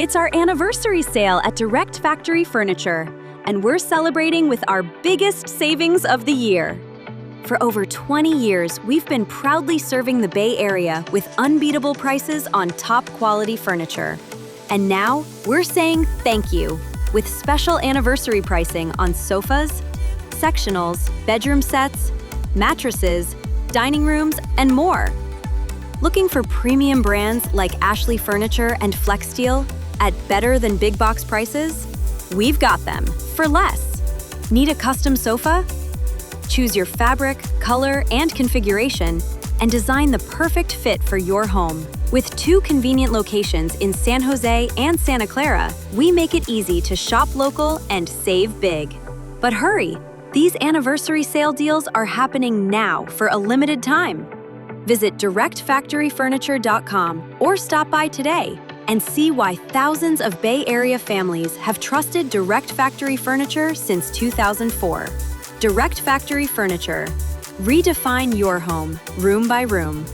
It's our anniversary sale at Direct Factory Furniture, and we're celebrating with our biggest savings of the year. For over 20 years, we've been proudly serving the Bay Area with unbeatable prices on top quality furniture. And now, we're saying thank you with special anniversary pricing on sofas, sectionals, bedroom sets, mattresses, dining rooms, and more. Looking for premium brands like Ashley Furniture and FlexSteel at better than big box prices? We've got them for less. Need a custom sofa? Choose your fabric, color, and configuration, and design the perfect fit for your home. With 2 convenient locations in San Jose and Santa Clara, we make it easy to shop local and save big. But hurry, these anniversary sale deals are happening now for a limited time. Visit directfactoryfurniture.com or stop by today and see why thousands of Bay Area families have trusted Direct Factory Furniture since 2004. Direct Factory Furniture. Redefine your home, room by room.